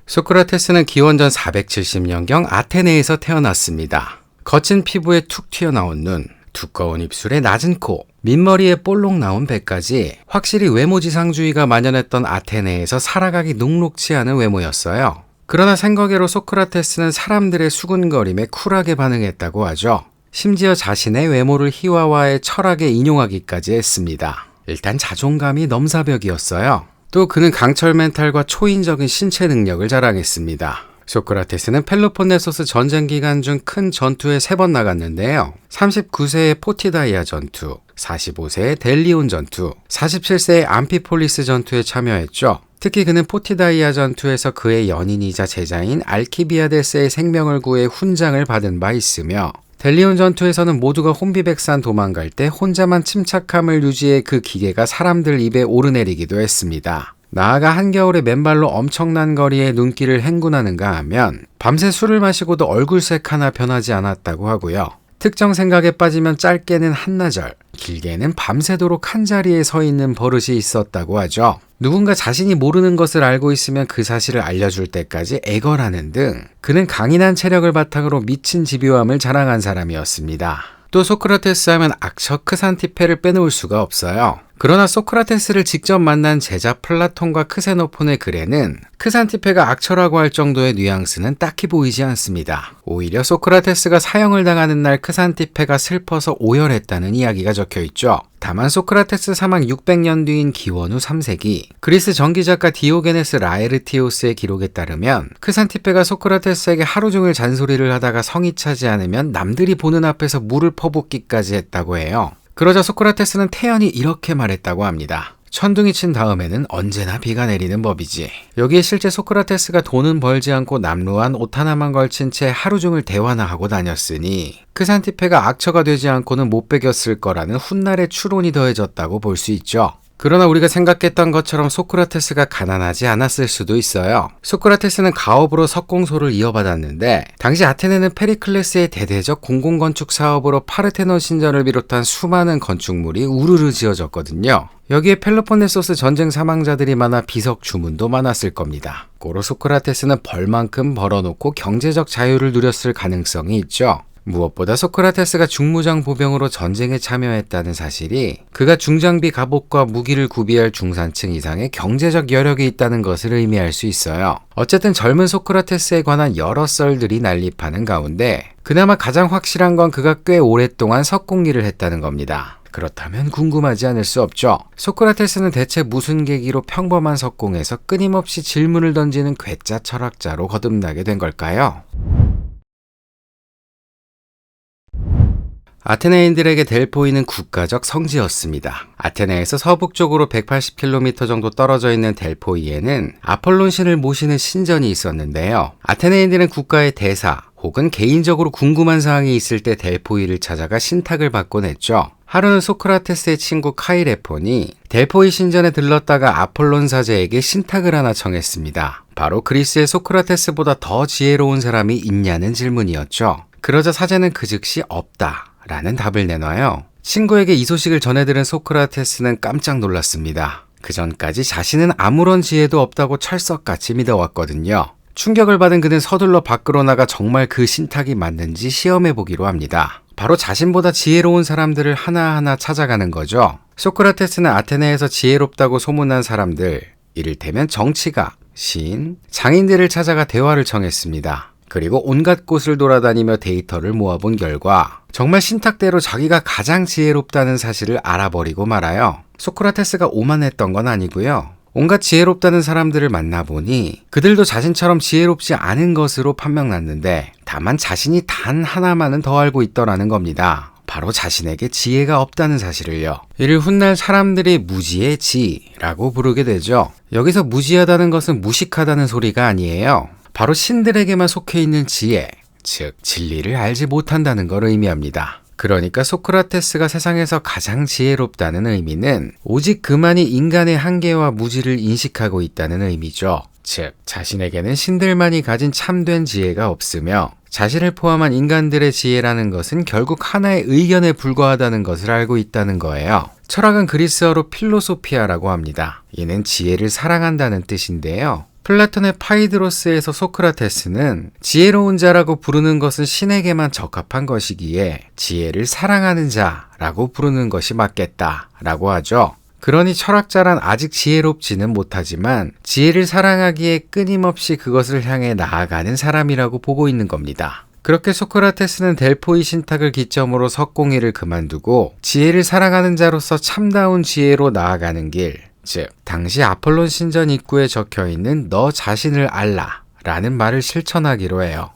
소크라테스는 기원전 470년경 아테네에서 태어났습니다. 거친 피부에 툭 튀어나온 눈, 두꺼운 입술에 낮은 코, 민머리에 볼록 나온 배까지 확실히 외모지상주의가 만연했던 아테네에서 살아가기 녹록치 않은 외모였어요. 그러나 생각외로 소크라테스는 사람들의 수군거림에 쿨하게 반응했다고 하죠. 심지어 자신의 외모를 희화화해 철학에 인용하기까지 했습니다. 일단 자존감이 넘사벽이었어요. 또 그는 강철 멘탈과 초인적인 신체 능력을 자랑했습니다. 소크라테스는 펠로폰네소스 전쟁 기간 중 큰 전투에 3번 나갔는데요. 39세의 포티다이아 전투, 45세의 델리온 전투, 47세의 암피폴리스 전투에 참여했죠. 특히 그는 포티다이아 전투에서 그의 연인이자 제자인 알키비아데스의 생명을 구해 훈장을 받은 바 있으며 델리온 전투에서는 모두가 혼비백산 도망갈 때 혼자만 침착함을 유지해 그 기계가 사람들 입에 오르내리기도 했습니다. 나아가 한겨울에 맨발로 엄청난 거리에 눈길을 행군하는가 하면 밤새 술을 마시고도 얼굴색 하나 변하지 않았다고 하고요. 특정 생각에 빠지면 짧게는 한나절, 길게는 밤새도록 한자리에 서 있는 버릇이 있었다고 하죠. 누군가 자신이 모르는 것을 알고 있으면 그 사실을 알려줄 때까지 애걸하는 등 그는 강인한 체력을 바탕으로 미친 집요함을 자랑한 사람이었습니다. 또 소크라테스 하면 악처 크산티페를 빼놓을 수가 없어요. 그러나 소크라테스를 직접 만난 제자 플라톤과 크세노폰의 글에는 크산티페가 악처라고 할 정도의 뉘앙스는 딱히 보이지 않습니다. 오히려 소크라테스가 사형을 당하는 날 크산티페가 슬퍼서 오열했다는 이야기가 적혀있죠. 다만 소크라테스 사망 600년 뒤인 기원 후 3세기 그리스 전기작가 디오게네스 라에르티오스의 기록에 따르면 크산티페가 소크라테스에게 하루 종일 잔소리를 하다가 성이 차지 않으면 남들이 보는 앞에서 물을 퍼붓기까지 했다고 해요. 그러자 소크라테스는 태연히 이렇게 말했다고 합니다. 천둥이 친 다음에는 언제나 비가 내리는 법이지. 여기에 실제 소크라테스가 돈은 벌지 않고 남루한 옷 하나만 걸친 채 하루 종일 대화나 하고 다녔으니 크산티페가 악처가 되지 않고는 못 베겼을 거라는 훗날의 추론이 더해졌다고 볼 수 있죠. 그러나 우리가 생각했던 것처럼 소크라테스가 가난하지 않았을 수도 있어요. 소크라테스는 가업으로 석공소를 이어받았는데 당시 아테네는 페리클레스의 대대적 공공건축 사업으로 파르테논 신전을 비롯한 수많은 건축물이 우르르 지어졌거든요. 여기에 펠로폰네소스 전쟁 사망자들이 많아 비석 주문도 많았을 겁니다. 고로 소크라테스는 벌만큼 벌어놓고 경제적 자유를 누렸을 가능성이 있죠. 무엇보다 소크라테스가 중무장 보병으로 전쟁에 참여했다는 사실이 그가 중장비 갑옷과 무기를 구비할 중산층 이상의 경제적 여력이 있다는 것을 의미할 수 있어요. 어쨌든 젊은 소크라테스에 관한 여러 썰들이 난립하는 가운데 그나마 가장 확실한 건 그가 꽤 오랫동안 석공일을 했다는 겁니다. 그렇다면 궁금하지 않을 수 없죠. 소크라테스는 대체 무슨 계기로 평범한 석공에서 끊임없이 질문을 던지는 괴짜 철학자로 거듭나게 된 걸까요? 아테네인들에게 델포이는 국가적 성지였습니다. 아테네에서 서북쪽으로 180km 정도 떨어져 있는 델포이에는 아폴론 신을 모시는 신전이 있었는데요. 아테네인들은 국가의 대사 혹은 개인적으로 궁금한 사항이 있을 때 델포이를 찾아가 신탁을 받곤 했죠. 하루는 소크라테스의 친구 카이레폰이 델포이 신전에 들렀다가 아폴론 사제에게 신탁을 하나 청했습니다. 바로 그리스의 소크라테스보다 더 지혜로운 사람이 있냐는 질문이었죠. 그러자 사제는 그 즉시 없다 라는 답을 내놔요. 친구에게 이 소식을 전해들은 소크라테스는 깜짝 놀랐습니다. 그 전까지 자신은 아무런 지혜도 없다고 철석같이 믿어왔거든요. 충격을 받은 그는 서둘러 밖으로 나가 정말 그 신탁이 맞는지 시험해보기로 합니다. 바로 자신보다 지혜로운 사람들을 하나하나 찾아가는 거죠. 소크라테스는 아테네에서 지혜롭다고 소문난 사람들, 이를테면 정치가, 시인, 장인들을 찾아가 대화를 청했습니다. 그리고 온갖 곳을 돌아다니며 데이터를 모아본 결과 정말 신탁대로 자기가 가장 지혜롭다는 사실을 알아버리고 말아요. 소크라테스가 오만했던 건 아니고요. 온갖 지혜롭다는 사람들을 만나보니 그들도 자신처럼 지혜롭지 않은 것으로 판명났는데 다만 자신이 단 하나만은 더 알고 있더라는 겁니다. 바로 자신에게 지혜가 없다는 사실을요. 이를 훗날 사람들이 무지의 지라고 부르게 되죠. 여기서 무지하다는 것은 무식하다는 소리가 아니에요. 바로 신들에게만 속해 있는 지혜, 즉 진리를 알지 못한다는 걸 의미합니다. 그러니까 소크라테스가 세상에서 가장 지혜롭다는 의미는 오직 그만이 인간의 한계와 무지를 인식하고 있다는 의미죠. 즉 자신에게는 신들만이 가진 참된 지혜가 없으며 자신을 포함한 인간들의 지혜라는 것은 결국 하나의 의견에 불과하다는 것을 알고 있다는 거예요. 철학은 그리스어로 필로소피아라고 합니다. 이는 지혜를 사랑한다는 뜻인데요. 플라톤의 파이드로스에서 소크라테스는 지혜로운 자라고 부르는 것은 신에게만 적합한 것이기에 지혜를 사랑하는 자라고 부르는 것이 맞겠다라고 하죠. 그러니 철학자란 아직 지혜롭지는 못하지만 지혜를 사랑하기에 끊임없이 그것을 향해 나아가는 사람이라고 보고 있는 겁니다. 그렇게 소크라테스는 델포이 신탁을 기점으로 석공의를 그만두고 지혜를 사랑하는 자로서 참다운 지혜로 나아가는 길, 즉 당시 아폴론 신전 입구에 적혀있는 너 자신을 알라 라는 말을 실천하기로 해요.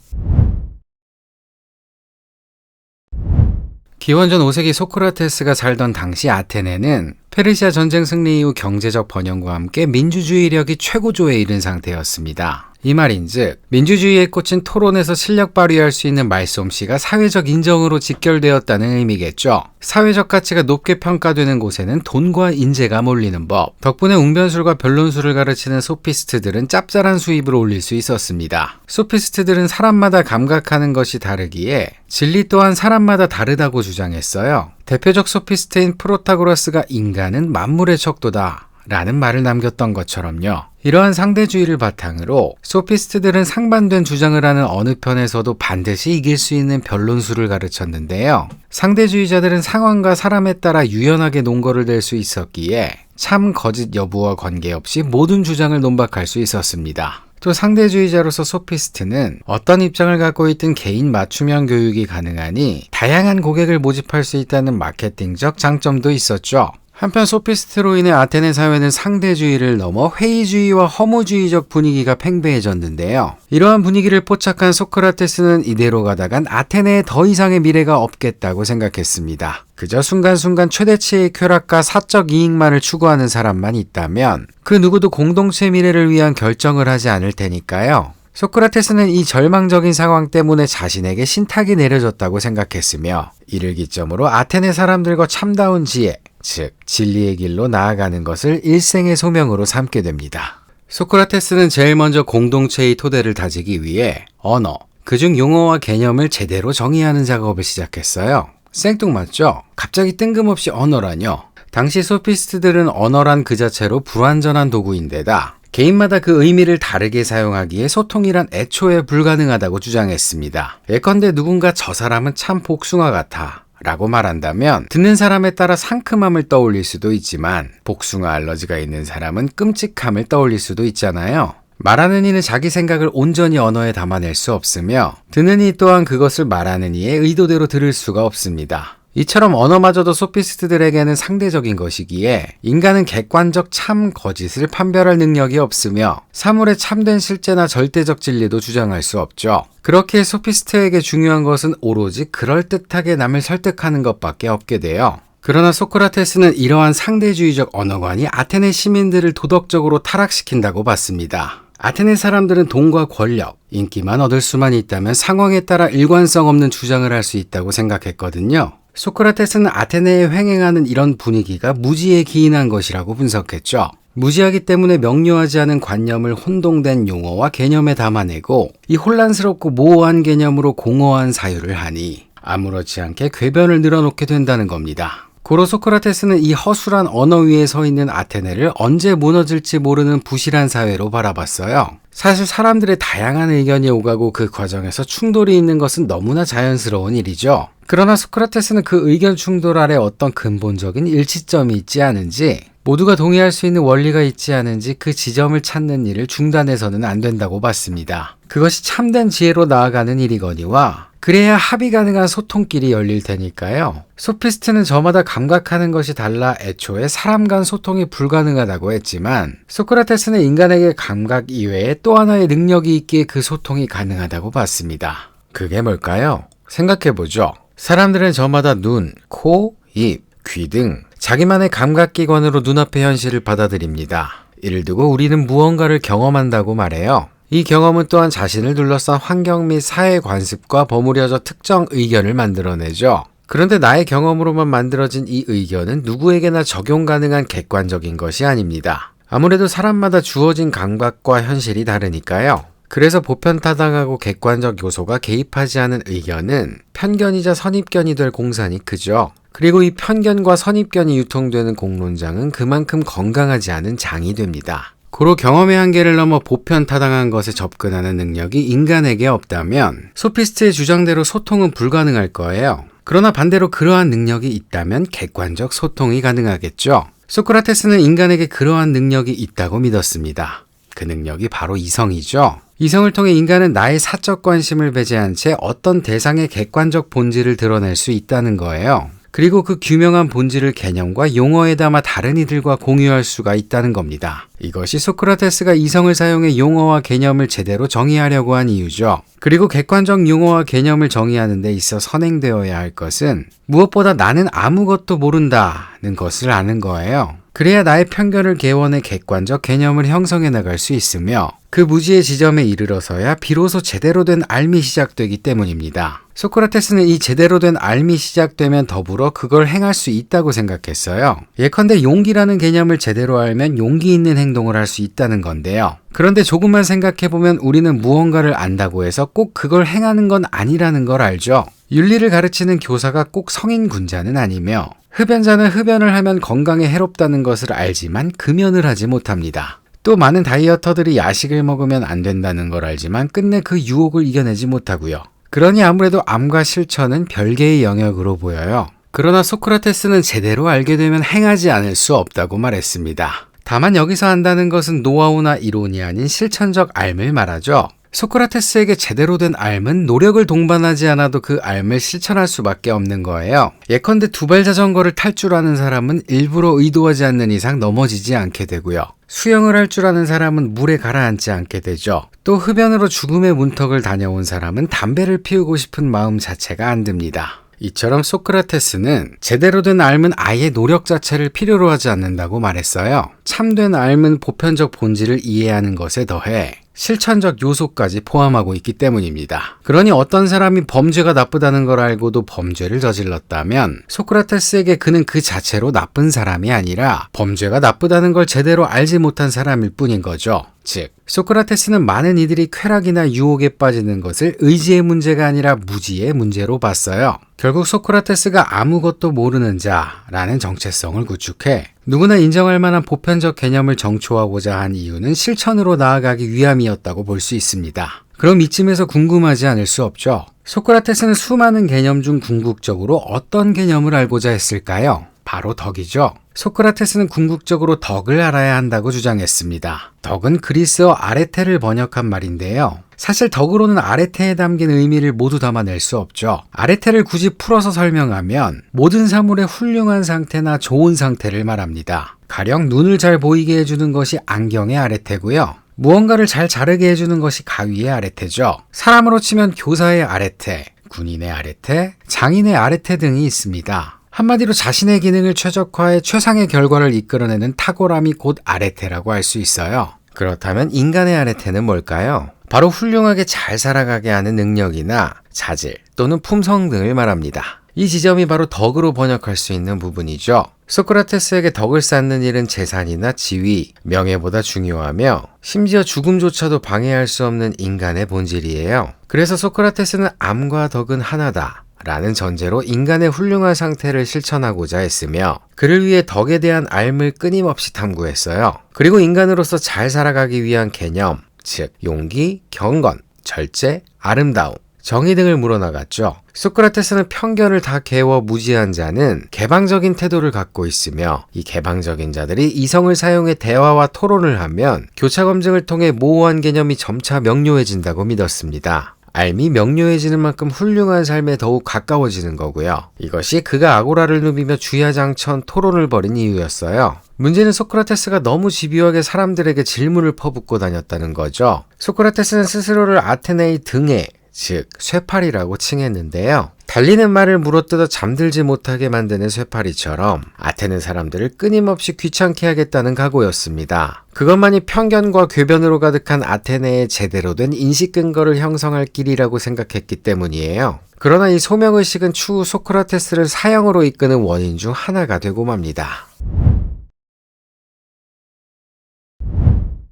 기원전 5세기 소크라테스가 살던 당시 아테네는 페르시아 전쟁 승리 이후 경제적 번영과 함께 민주주의력이 최고조에 이른 상태였습니다. 이 말인즉 민주주의에 꽂힌 토론에서 실력 발휘할 수 있는 말솜씨가 사회적 인정으로 직결되었다는 의미겠죠. 사회적 가치가 높게 평가되는 곳에는 돈과 인재가 몰리는 법. 덕분에 웅변술과 변론술을 가르치는 소피스트들은 짭짤한 수입을 올릴 수 있었습니다. 소피스트들은 사람마다 감각하는 것이 다르기에 진리 또한 사람마다 다르다고 주장했어요. 대표적 소피스트인 프로타고라스가 인간은 만물의 척도다 라는 말을 남겼던 것처럼요. 이러한 상대주의를 바탕으로 소피스트들은 상반된 주장을 하는 어느 편에서도 반드시 이길 수 있는 변론술을 가르쳤는데요. 상대주의자들은 상황과 사람에 따라 유연하게 논거를 댈 수 있었기에 참 거짓 여부와 관계없이 모든 주장을 논박할 수 있었습니다. 또 상대주의자로서 소피스트는 어떤 입장을 갖고 있든 개인 맞춤형 교육이 가능하니 다양한 고객을 모집할 수 있다는 마케팅적 장점도 있었죠. 한편 소피스트로 인해 아테네 사회는 상대주의를 넘어 회의주의와 허무주의적 분위기가 팽배해졌는데요. 이러한 분위기를 포착한 소크라테스는 이대로 가다간 아테네에 더 이상의 미래가 없겠다고 생각했습니다. 그저 순간순간 최대치의 쾌락과 사적 이익만을 추구하는 사람만 있다면 그 누구도 공동체 미래를 위한 결정을 하지 않을 테니까요. 소크라테스는 이 절망적인 상황 때문에 자신에게 신탁이 내려졌다고 생각했으며 이를 기점으로 아테네 사람들과 참다운 지혜, 즉 진리의 길로 나아가는 것을 일생의 소명으로 삼게 됩니다. 소크라테스는 제일 먼저 공동체의 토대를 다지기 위해 언어, 그중 용어와 개념을 제대로 정의하는 작업을 시작했어요. 생뚱맞죠? 갑자기 뜬금없이 언어라뇨. 당시 소피스트들은 언어란 그 자체로 불완전한 도구인데다 개인마다 그 의미를 다르게 사용하기에 소통이란 애초에 불가능하다고 주장했습니다. 예컨대 누군가 저 사람은 참 복숭아 같아 라고 말한다면 듣는 사람에 따라 상큼함을 떠올릴 수도 있지만 복숭아 알러지가 있는 사람은 끔찍함을 떠올릴 수도 있잖아요. 말하는 이는 자기 생각을 온전히 언어에 담아낼 수 없으며 듣는 이 또한 그것을 말하는 이의 의도대로 들을 수가 없습니다. 이처럼 언어마저도 소피스트들에게는 상대적인 것이기에 인간은 객관적 참 거짓을 판별할 능력이 없으며 사물의 참된 실제나 절대적 진리도 주장할 수 없죠. 그렇기에 소피스트에게 중요한 것은 오로지 그럴듯하게 남을 설득하는 것밖에 없게 돼요. 그러나 소크라테스는 이러한 상대주의적 언어관이 아테네 시민들을 도덕적으로 타락시킨다고 봤습니다. 아테네 사람들은 돈과 권력, 인기만 얻을 수만 있다면 상황에 따라 일관성 없는 주장을 할 수 있다고 생각했거든요. 소크라테스는 아테네에 횡행하는 이런 분위기가 무지에 기인한 것이라고 분석했죠. 무지하기 때문에 명료하지 않은 관념을 혼동된 용어와 개념에 담아내고 이 혼란스럽고 모호한 개념으로 공허한 사유를 하니 아무렇지 않게 궤변을 늘어놓게 된다는 겁니다. 고로 소크라테스는 이 허술한 언어 위에 서 있는 아테네를 언제 무너질지 모르는 부실한 사회로 바라봤어요. 사실 사람들의 다양한 의견이 오가고 그 과정에서 충돌이 있는 것은 너무나 자연스러운 일이죠. 그러나 소크라테스는 그 의견 충돌 아래 어떤 근본적인 일치점이 있지 않은지, 모두가 동의할 수 있는 원리가 있지 않은지 그 지점을 찾는 일을 중단해서는 안 된다고 봤습니다. 그것이 참된 지혜로 나아가는 일이거니와 그래야 합의 가능한 소통길이 열릴 테니까요. 소피스트는 저마다 감각하는 것이 달라 애초에 사람 간 소통이 불가능하다고 했지만 소크라테스는 인간에게 감각 이외에 또 하나의 능력이 있기에 그 소통이 가능하다고 봤습니다. 그게 뭘까요? 생각해보죠. 사람들은 저마다 눈, 코, 입, 귀 등 자기만의 감각기관으로 눈앞의 현실을 받아들입니다. 이를 두고 우리는 무언가를 경험한다고 말해요. 이 경험은 또한 자신을 둘러싼 환경 및 사회 관습과 버무려져 특정 의견을 만들어내죠. 그런데 나의 경험으로만 만들어진 이 의견은 누구에게나 적용 가능한 객관적인 것이 아닙니다. 아무래도 사람마다 주어진 감각과 현실이 다르니까요. 그래서 보편타당하고 객관적 요소가 개입하지 않은 의견은 편견이자 선입견이 될 공산이 크죠. 그리고 이 편견과 선입견이 유통되는 공론장은 그만큼 건강하지 않은 장이 됩니다. 고로 경험의 한계를 넘어 보편타당한 것에 접근하는 능력이 인간에게 없다면 소피스트의 주장대로 소통은 불가능할 거예요. 그러나 반대로 그러한 능력이 있다면 객관적 소통이 가능하겠죠. 소크라테스는 인간에게 그러한 능력이 있다고 믿었습니다. 그 능력이 바로 이성이죠. 이성을 통해 인간은 나의 사적 관심을 배제한 채 어떤 대상의 객관적 본질을 드러낼 수 있다는 거예요. 그리고 그 규명한 본질을 개념과 용어에 담아 다른 이들과 공유할 수가 있다는 겁니다. 이것이 소크라테스가 이성을 사용해 용어와 개념을 제대로 정의하려고 한 이유죠. 그리고 객관적 용어와 개념을 정의하는 데 있어 선행되어야 할 것은 무엇보다 나는 아무것도 모른다는 것을 아는 거예요. 그래야 나의 편견을 개원해 객관적 개념을 형성해 나갈 수 있으며 그 무지의 지점에 이르러서야 비로소 제대로 된 알미 시작되기 때문입니다. 소크라테스는 이 제대로 된 알미 시작되면 더불어 그걸 행할 수 있다고 생각했어요. 예컨대 용기라는 개념을 제대로 알면 용기 있는 행동을 할 수 있다는 건데요. 그런데 조금만 생각해보면 우리는 무언가를 안다고 해서 꼭 그걸 행하는 건 아니라는 걸 알죠. 윤리를 가르치는 교사가 꼭 성인 군자는 아니며 흡연자는 흡연을 하면 건강에 해롭다는 것을 알지만 금연을 하지 못합니다. 또 많은 다이어터들이 야식을 먹으면 안 된다는 걸 알지만 끝내 그 유혹을 이겨내지 못하고요. 그러니 아무래도 암과 실천은 별개의 영역으로 보여요. 그러나 소크라테스는 제대로 알게 되면 행하지 않을 수 없다고 말했습니다. 다만 여기서 한다는 것은 노하우나 이론이 아닌 실천적 알을 말하죠. 소크라테스에게 제대로 된 알은 노력을 동반하지 않아도 그 알을 실천할 수밖에 없는 거예요. 예컨대 두발 자전거를 탈 줄 아는 사람은 일부러 의도하지 않는 이상 넘어지지 않게 되고요. 수영을 할 줄 아는 사람은 물에 가라앉지 않게 되죠. 또 흡연으로 죽음의 문턱을 다녀온 사람은 담배를 피우고 싶은 마음 자체가 안 듭니다. 이처럼 소크라테스는 제대로 된 알은 아예 노력 자체를 필요로 하지 않는다고 말했어요. 참된 알은 보편적 본질을 이해하는 것에 더해 실천적 요소까지 포함하고 있기 때문입니다. 그러니 어떤 사람이 범죄가 나쁘다는 걸 알고도 범죄를 저질렀다면 소크라테스에게 그는 그 자체로 나쁜 사람이 아니라 범죄가 나쁘다는 걸 제대로 알지 못한 사람일 뿐인 거죠. 즉, 소크라테스는 많은 이들이 쾌락이나 유혹에 빠지는 것을 의지의 문제가 아니라 무지의 문제로 봤어요. 결국 소크라테스가 아무것도 모르는 자라는 정체성을 구축해 누구나 인정할 만한 보편적 개념을 정초하고자 한 이유는 실천으로 나아가기 위함이었다고 볼 수 있습니다. 그럼 이쯤에서 궁금하지 않을 수 없죠. 소크라테스는 수많은 개념 중 궁극적으로 어떤 개념을 알고자 했을까요? 바로 덕이죠. 소크라테스는 궁극적으로 덕을 알아야 한다고 주장했습니다. 덕은 그리스어 아레테를 번역한 말인데요. 사실 덕으로는 아레테에 담긴 의미를 모두 담아낼 수 없죠. 아레테를 굳이 풀어서 설명하면 모든 사물의 훌륭한 상태나 좋은 상태를 말합니다. 가령 눈을 잘 보이게 해주는 것이 안경의 아레테고요. 무언가를 잘 자르게 해주는 것이 가위의 아레테죠. 사람으로 치면 교사의 아레테, 군인의 아레테, 장인의 아레테 등이 있습니다. 한마디로 자신의 기능을 최적화해 최상의 결과를 이끌어내는 탁월함이 곧 아레테라고 할 수 있어요. 그렇다면 인간의 아레테는 뭘까요? 바로 훌륭하게 잘 살아가게 하는 능력이나 자질 또는 품성 등을 말합니다. 이 지점이 바로 덕으로 번역할 수 있는 부분이죠. 소크라테스에게 덕을 쌓는 일은 재산이나 지위, 명예보다 중요하며 심지어 죽음조차도 방해할 수 없는 인간의 본질이에요. 그래서 소크라테스는 암과 덕은 하나다 라는 전제로 인간의 훌륭한 상태를 실천하고자 했으며 그를 위해 덕에 대한 알을 끊임없이 탐구했어요. 그리고 인간으로서 잘 살아가기 위한 개념, 즉 용기, 경건, 절제, 아름다움, 정의 등을 물어나갔죠. 소크라테스는 편견을 다 개워 무지한 자는 개방적인 태도를 갖고 있으며 이 개방적인 자들이 이성을 사용해 대화와 토론을 하면 교차 검증을 통해 모호한 개념이 점차 명료해진다고 믿었습니다. 알미 명료해지는 만큼 훌륭한 삶에 더욱 가까워지는 거고요. 이것이 그가 아고라를 누비며 주야장천 토론을 벌인 이유였어요. 문제는 소크라테스가 너무 집요하게 사람들에게 질문을 퍼붓고 다녔다는 거죠. 소크라테스는 스스로를 아테네의 등에, 즉 쇠파리라고 칭했는데요. 달리는 말을 물어뜯어 잠들지 못하게 만드는 쇠파리처럼 아테네 사람들을 끊임없이 귀찮게 하겠다는 각오였습니다. 그것만이 편견과 궤변으로 가득한 아테네의 제대로 된 인식 근거를 형성할 길이라고 생각했기 때문이에요. 그러나 이 소명의식은 추후 소크라테스를 사형으로 이끄는 원인 중 하나가 되고 맙니다.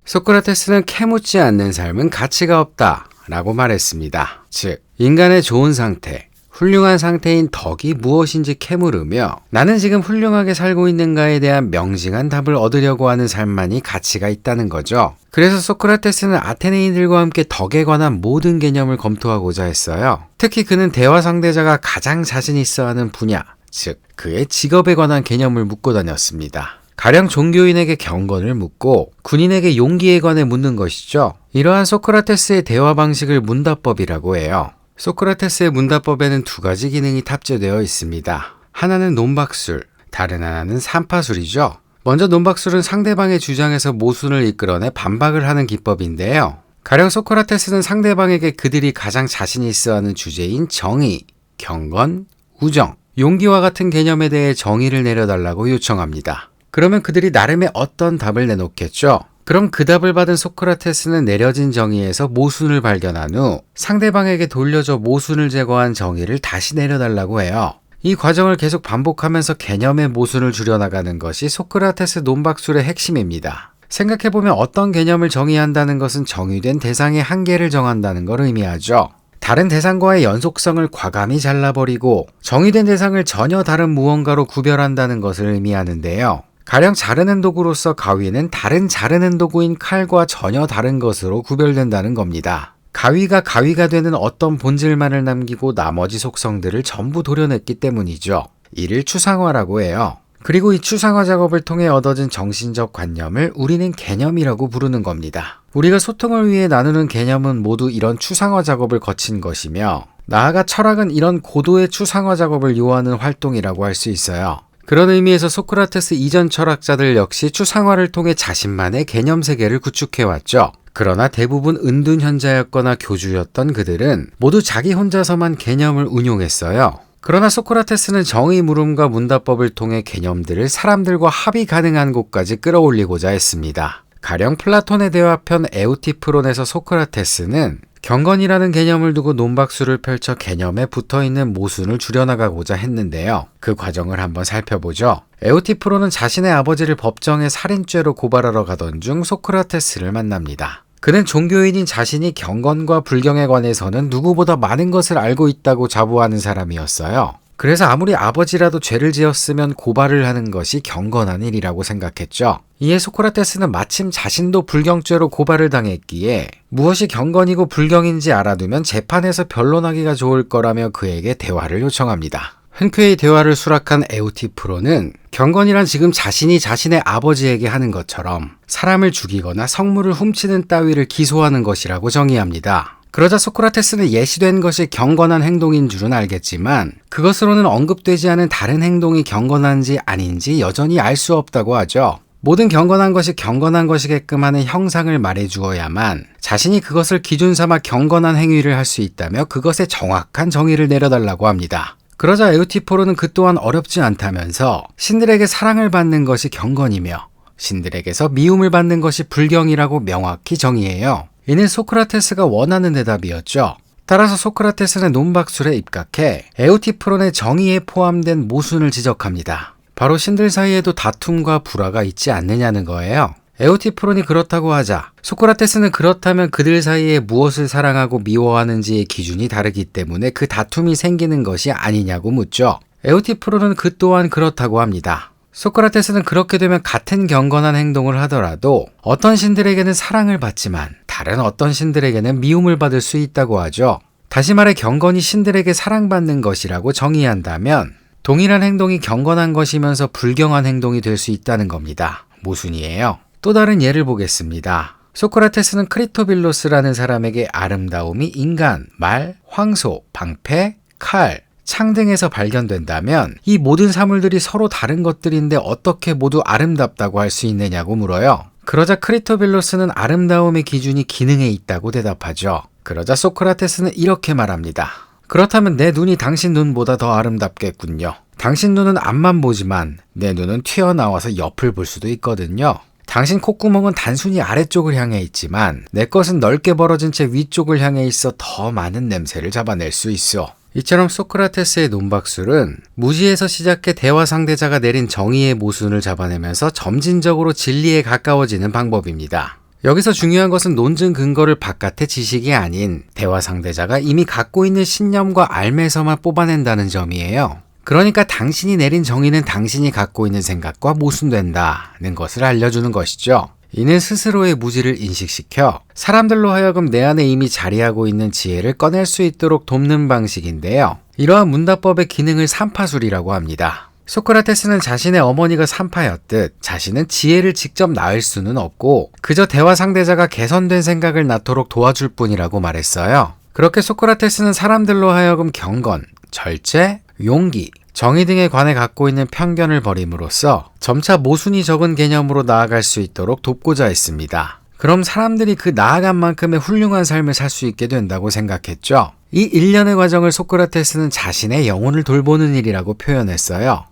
소크라테스는 캐묻지 않는 삶은 가치가 없다 라고 말했습니다. 즉, 인간의 좋은 상태, 훌륭한 상태인 덕이 무엇인지 캐물으며 나는 지금 훌륭하게 살고 있는가에 대한 명징한 답을 얻으려고 하는 삶만이 가치가 있다는 거죠. 그래서 소크라테스는 아테네인들과 함께 덕에 관한 모든 개념을 검토하고자 했어요. 특히 그는 대화 상대자가 가장 자신 있어 하는 분야, 즉 그의 직업에 관한 개념을 묻고 다녔습니다. 가령 종교인에게 경건을 묻고 군인에게 용기에 관해 묻는 것이죠. 이러한 소크라테스의 대화 방식을 문답법이라고 해요. 소크라테스의 문답법에는 두 가지 기능이 탑재되어 있습니다. 하나는 논박술, 다른 하나는 산파술이죠. 먼저 논박술은 상대방의 주장에서 모순을 이끌어내 반박을 하는 기법인데요. 가령 소크라테스는 상대방에게 그들이 가장 자신 있어 하는 주제인 정의, 경건, 우정, 용기와 같은 개념에 대해 정의를 내려달라고 요청합니다. 그러면 그들이 나름의 어떤 답을 내놓겠죠. 그럼 그 답을 받은 소크라테스는 내려진 정의에서 모순을 발견한 후 상대방에게 돌려줘 모순을 제거한 정의를 다시 내려달라고 해요. 이 과정을 계속 반복하면서 개념의 모순을 줄여나가는 것이 소크라테스 논박술의 핵심입니다. 생각해보면 어떤 개념을 정의한다는 것은 정의된 대상의 한계를 정한다는 걸 의미하죠. 다른 대상과의 연속성을 과감히 잘라버리고 정의된 대상을 전혀 다른 무언가로 구별한다는 것을 의미하는데요. 가령 자르는 도구로서 가위는 다른 자르는 도구인 칼과 전혀 다른 것으로 구별된다는 겁니다. 가위가 되는 어떤 본질만을 남기고 나머지 속성들을 전부 도려냈기 때문이죠. 이를 추상화라고 해요. 그리고 이 추상화 작업을 통해 얻어진 정신적 관념을 우리는 개념이라고 부르는 겁니다. 우리가 소통을 위해 나누는 개념은 모두 이런 추상화 작업을 거친 것이며 나아가 철학은 이런 고도의 추상화 작업을 요하는 활동이라고 할 수 있어요. 그런 의미에서 소크라테스 이전 철학자들 역시 추상화를 통해 자신만의 개념 세계를 구축해왔죠. 그러나 대부분 은둔현자였거나 교주였던 그들은 모두 자기 혼자서만 개념을 운용했어요. 그러나 소크라테스는 정의 물음과 문답법을 통해 개념들을 사람들과 합의 가능한 곳까지 끌어올리고자 했습니다. 가령 플라톤의 대화편 에우티프론에서 소크라테스는 경건이라는 개념을 두고 논박술을 펼쳐 개념에 붙어있는 모순을 줄여나가고자 했는데요. 그 과정을 한번 살펴보죠. 에우티프론은 자신의 아버지를 법정에 살인죄로 고발하러 가던 중 소크라테스를 만납니다. 그는 종교인인 자신이 경건과 불경에 관해서는 누구보다 많은 것을 알고 있다고 자부하는 사람이었어요. 그래서 아무리 아버지라도 죄를 지었으면 고발을 하는 것이 경건한 일이라고 생각했죠. 이에 소크라테스는 마침 자신도 불경죄로 고발을 당했기에 무엇이 경건이고 불경인지 알아두면 재판에서 변론하기가 좋을 거라며 그에게 대화를 요청합니다. 흔쾌히 대화를 수락한 에우티프론은 경건이란 지금 자신이 자신의 아버지에게 하는 것처럼 사람을 죽이거나 성물을 훔치는 따위를 기소하는 것이라고 정의합니다. 그러자 소크라테스는 예시된 것이 경건한 행동인 줄은 알겠지만 그것으로는 언급되지 않은 다른 행동이 경건한지 아닌지 여전히 알 수 없다고 하죠. 모든 경건한 것이 경건한 것이게끔 하는 형상을 말해주어야만 자신이 그것을 기준 삼아 경건한 행위를 할 수 있다며 그것에 정확한 정의를 내려달라고 합니다. 그러자 에우티포로는 그 또한 어렵지 않다면서 신들에게 사랑을 받는 것이 경건이며 신들에게서 미움을 받는 것이 불경이라고 명확히 정의해요. 이는 소크라테스가 원하는 대답이었죠. 따라서 소크라테스는 논박술에 입각해 에우티프론의 정의에 포함된 모순을 지적합니다. 바로 신들 사이에도 다툼과 불화가 있지 않느냐는 거예요. 에우티프론이 그렇다고 하자 소크라테스는 그렇다면 그들 사이에 무엇을 사랑하고 미워하는지의 기준이 다르기 때문에 그 다툼이 생기는 것이 아니냐고 묻죠. 에우티프론은 그 또한 그렇다고 합니다. 소크라테스는 그렇게 되면 같은 경건한 행동을 하더라도 어떤 신들에게는 사랑을 받지만 다른 어떤 신들에게는 미움을 받을 수 있다고 하죠. 다시 말해 경건이 신들에게 사랑받는 것이라고 정의한다면 동일한 행동이 경건한 것이면서 불경한 행동이 될 수 있다는 겁니다. 모순이에요. 또 다른 예를 보겠습니다. 소크라테스는 크리토빌로스라는 사람에게 아름다움이 인간, 말, 황소, 방패, 칼, 창 등에서 발견된다면 이 모든 사물들이 서로 다른 것들인데 어떻게 모두 아름답다고 할 수 있느냐고 물어요. 그러자 크리토빌로스는 아름다움의 기준이 기능에 있다고 대답하죠. 그러자 소크라테스는 이렇게 말합니다. 그렇다면 내 눈이 당신 눈보다 더 아름답겠군요. 당신 눈은 앞만 보지만 내 눈은 튀어나와서 옆을 볼 수도 있거든요. 당신 콧구멍은 단순히 아래쪽을 향해 있지만 내 것은 넓게 벌어진 채 위쪽을 향해 있어 더 많은 냄새를 잡아낼 수 있어. 이처럼 소크라테스의 논박술은 무지에서 시작해 대화 상대자가 내린 정의의 모순을 잡아내면서 점진적으로 진리에 가까워지는 방법입니다. 여기서 중요한 것은 논증 근거를 바깥의 지식이 아닌 대화 상대자가 이미 갖고 있는 신념과 알매서만 뽑아낸다는 점이에요. 그러니까 당신이 내린 정의는 당신이 갖고 있는 생각과 모순된다는 것을 알려주는 것이죠. 이는 스스로의 무지를 인식시켜 사람들로 하여금 내 안에 이미 자리하고 있는 지혜를 꺼낼 수 있도록 돕는 방식인데요. 이러한 문답법의 기능을 삼파술이라고 합니다. 소크라테스는 자신의 어머니가 산파였듯 자신은 지혜를 직접 낳을 수는 없고 그저 대화 상대자가 개선된 생각을 낳도록 도와줄 뿐이라고 말했어요. 그렇게 소크라테스는 사람들로 하여금 경건, 절제, 용기, 정의 등에 관해 갖고 있는 편견을 버림으로써 점차 모순이 적은 개념으로 나아갈 수 있도록 돕고자 했습니다. 그럼 사람들이 그 나아간 만큼의 훌륭한 삶을 살 수 있게 된다고 생각했죠. 이 일련의 과정을 소크라테스는 자신의 영혼을 돌보는 일이라고 표현했어요.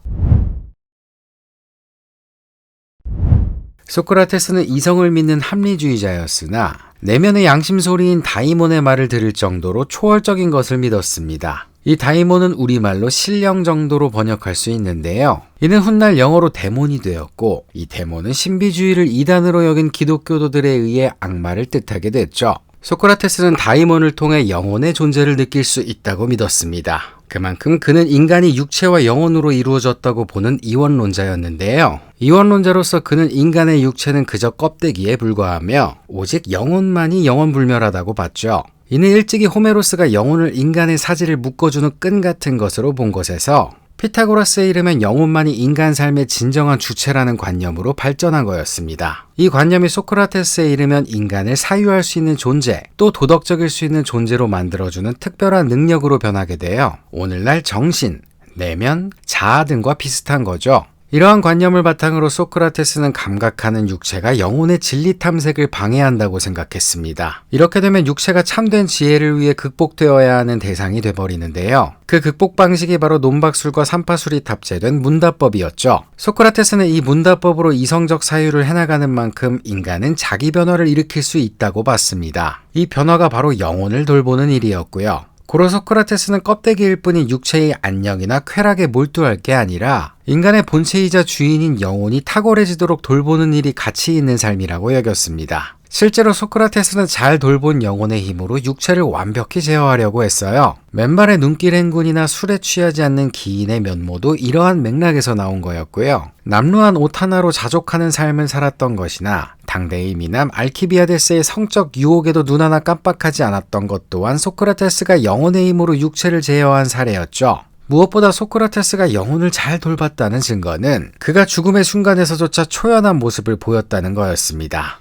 소크라테스는 이성을 믿는 합리주의자였으나 내면의 양심 소리인 다이몬의 말을 들을 정도로 초월적인 것을 믿었습니다. 이 다이몬은 우리말로 신령 정도로 번역할 수 있는데요. 이는 훗날 영어로 데몬이 되었고 이 데몬은 신비주의를 이단으로 여긴 기독교도들에 의해 악마를 뜻하게 됐죠. 소크라테스는 다이몬을 통해 영혼의 존재를 느낄 수 있다고 믿었습니다. 그만큼 그는 인간이 육체와 영혼으로 이루어졌다고 보는 이원론자였는데요. 이원론자로서 그는 인간의 육체는 그저 껍데기에 불과하며 오직 영혼만이 영원불멸하다고 봤죠. 이는 일찍이 호메로스가 영혼을 인간의 사지를 묶어주는 끈 같은 것으로 본 것에서 피타고라스에 이르면 영혼만이 인간 삶의 진정한 주체라는 관념으로 발전한 거였습니다. 이 관념이 소크라테스에 이르면 인간을 사유할 수 있는 존재, 또 도덕적일 수 있는 존재로 만들어주는 특별한 능력으로 변하게 되어 오늘날 정신, 내면, 자아 등과 비슷한 거죠. 이러한 관념을 바탕으로 소크라테스는 감각하는 육체가 영혼의 진리 탐색을 방해한다고 생각했습니다. 이렇게 되면 육체가 참된 지혜를 위해 극복되어야 하는 대상이 돼버리는데요. 그 극복 방식이 바로 논박술과 삼파술이 탑재된 문답법이었죠. 소크라테스는 이 문답법으로 이성적 사유를 해나가는 만큼 인간은 자기 변화를 일으킬 수 있다고 봤습니다. 이 변화가 바로 영혼을 돌보는 일이었고요. 고로 소크라테스는 껍데기일 뿐인 육체의 안녕이나 쾌락에 몰두할 게 아니라 인간의 본체이자 주인인 영혼이 탁월해지도록 돌보는 일이 가치 있는 삶이라고 여겼습니다. 실제로 소크라테스는 잘 돌본 영혼의 힘으로 육체를 완벽히 제어하려고 했어요. 맨발의 눈길 행군이나 술에 취하지 않는 기인의 면모도 이러한 맥락에서 나온 거였고요. 남루한 옷 하나로 자족하는 삶을 살았던 것이나 당대의 미남 알키비아데스의 성적 유혹에도 눈 하나 깜빡하지 않았던 것 또한 소크라테스가 영혼의 힘으로 육체를 제어한 사례였죠. 무엇보다 소크라테스가 영혼을 잘 돌봤다는 증거는 그가 죽음의 순간에서조차 초연한 모습을 보였다는 거였습니다.